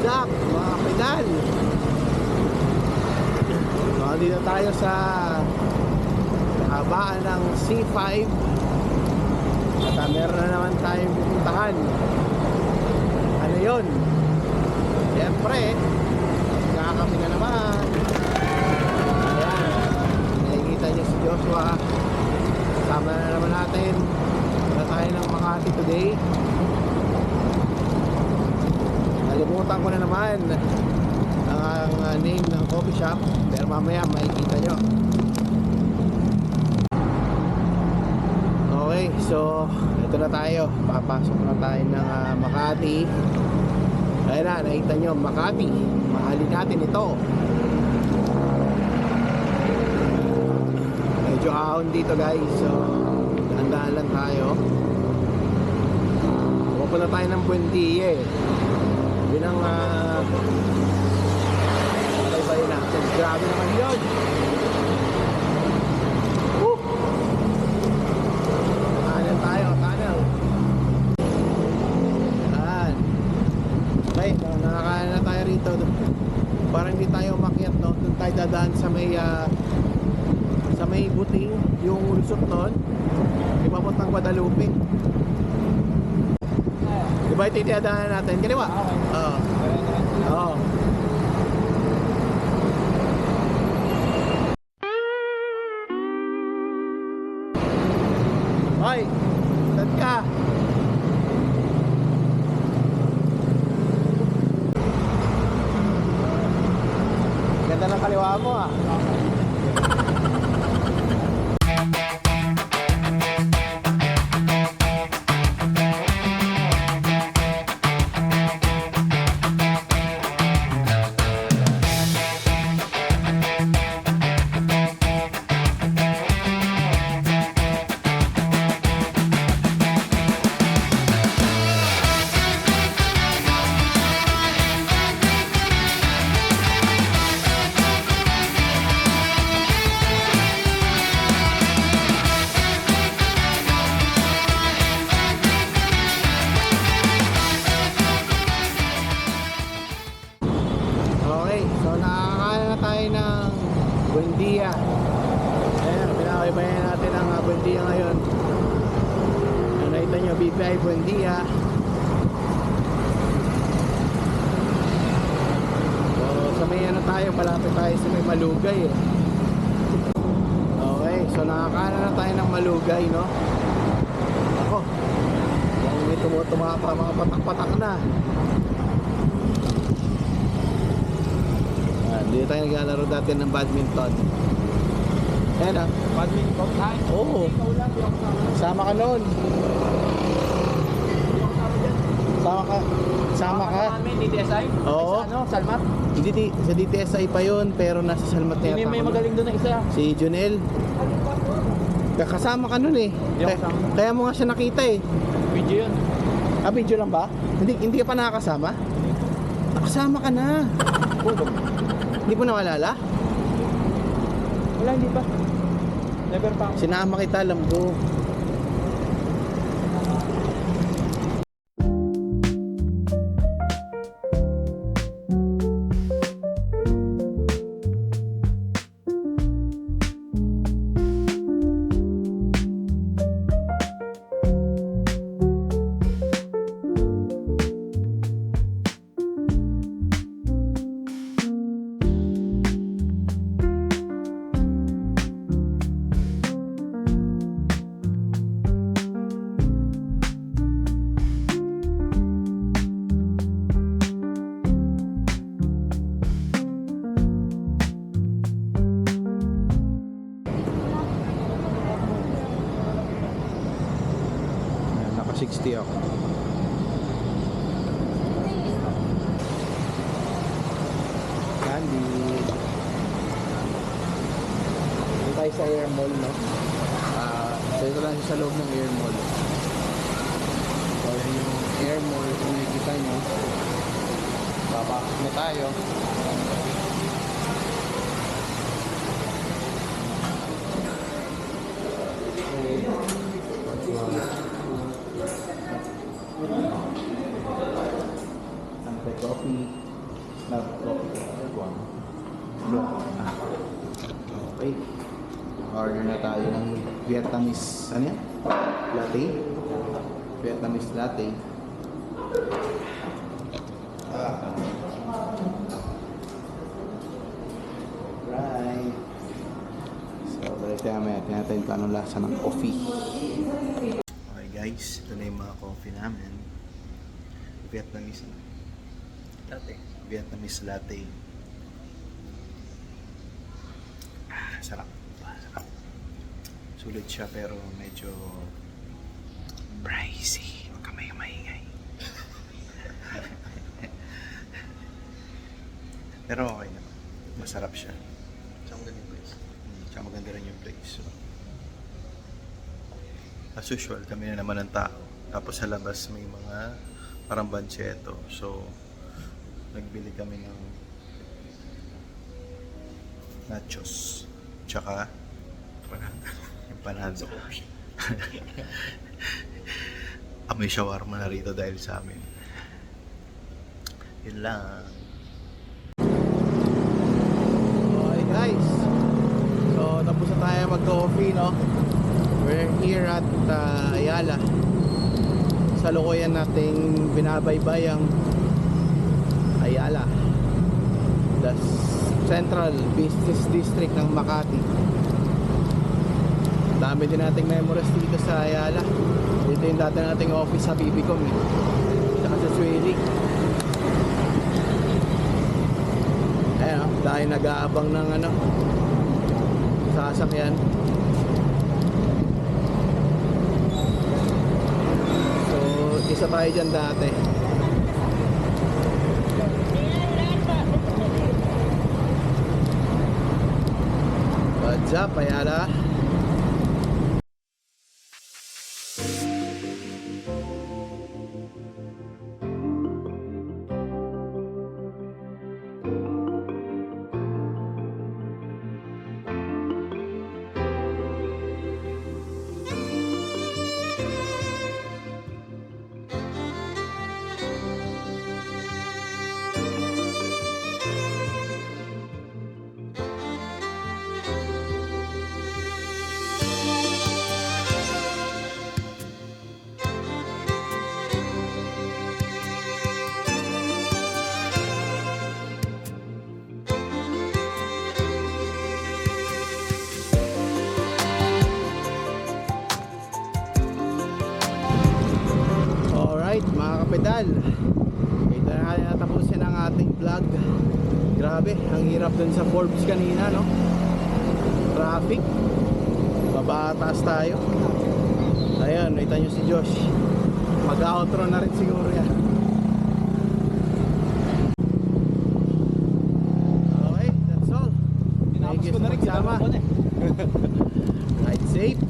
luck mga pinal. So, dito tayo sa habaan ng C5 at meron na naman tayong pupuntahan. Ano yun? Siyempre kakapi na naman. Ayan, nakikita niyo si Joshua. Kasama na naman natin. Wala tayo ng Makati today. Nalimutan ko na naman ang name ng coffee shop, pero mamaya makikita nyo. Okay, so ito na tayo. Papasok na tayo ng Makati. Ayan na, nakita nyo, Makati. Mahalin natin ito. Medyo ahon dito guys, so dahan-dahan lang tayo. Pupunta tayo ng Buendia eh. Yun ang baybay natin. Grabe naman yun. Tunnel tayo, tunnel. Yan. Okay, nakakain na tayo rito. Parang hindi tayo umakyat, no? Doon tayo dadaan sa may buting, yung lusot nun, ipapuntang Guadalupe. Diba ito yung dadaanan natin? Kaliwa? Oo. Oo. Hoy! Saan ka? Ganda ng kaliwa mo ah. Buendia. Ayan, pinakaibayan natin ang Buendia ngayon. Nakita nyo, BPI Buendia. So, sa may ano tayo, palapit tayo sa may Malugay eh. Okay, so nakakanan na tayo ng Malugay, no? Ako, may tumutuma pa, mga patak-patak na. Dito tayo naglalaro dati ng badminton. Ayan ah. Badminton tayo? Oo. Sama ka nun. Sama ka. DTSI? Oo. Ano? Salmat? Hindi, sa DTSI pa yun, pero nasa Salmat na yata. May magaling doon na isa. Si Junel. Kasama ka nun eh. Kaya mo nga siya nakita eh. Video yun. Ah, video lang ba? Hindi ka pa nakakasama? Nakasama ka na. Hindi mo nawalala? Wala, hindi pa. Never pa. Sinama kita, alam ko. Naka 60 ako. Candy. Dito tayo sa Air Mall, no? So ito lang sa loob ng Air Mall. So yung Air Mall, kung nakikita nyo, papasok na tayo. Coffee. Not coffee. Okay. Order na tayo ng Vietnamese, ano yan? Latte. Vietnamese latte. Right. So, balik tayo mamaya. Tingnan natin kung anong lasa ng coffee. Okay guys, ito na yung mga coffee namin. Vietnamese latte. Vietnamese latte. Sarap. Sarap. Sulit siya pero medyo pricey. Huwag ka maingay. Pero okay naman. Masarap siya. Tsaka maganda yung place. Tsaka maganda rin yung place. So, as usual, kami na naman ng tao. Tapos sa labas may mga parang banchetto. So, nagbili kami ng nachos. Tsaka empanado. Amoy shawarma na rito dahil sa amin. Yun lang. Okay guys. So tapos na tayo mag-coffee, no? We're here at Ayala. Sa lukuyan nating binabaybay ang Ayala, the Central Business District ng Makati. Dami din nating memories dito sa Ayala. Dito yung dati nating office sa Bibicom saka sa Swelling. Ayan, dahil nag-aabang ng sasakyan. So isa tayo dyan dati. What's up, Ayala? Alright mga kapedal, ito na nga natapusin ang ating vlog. Grabe, ang hirap dun sa Forbes kanina, no? Traffic. Babataas tayo. Ayun, nakita nyo si Josh. Mag-outro na rin siguro yan. Okay, that's all. Tinapos ko na rin. Ride safe.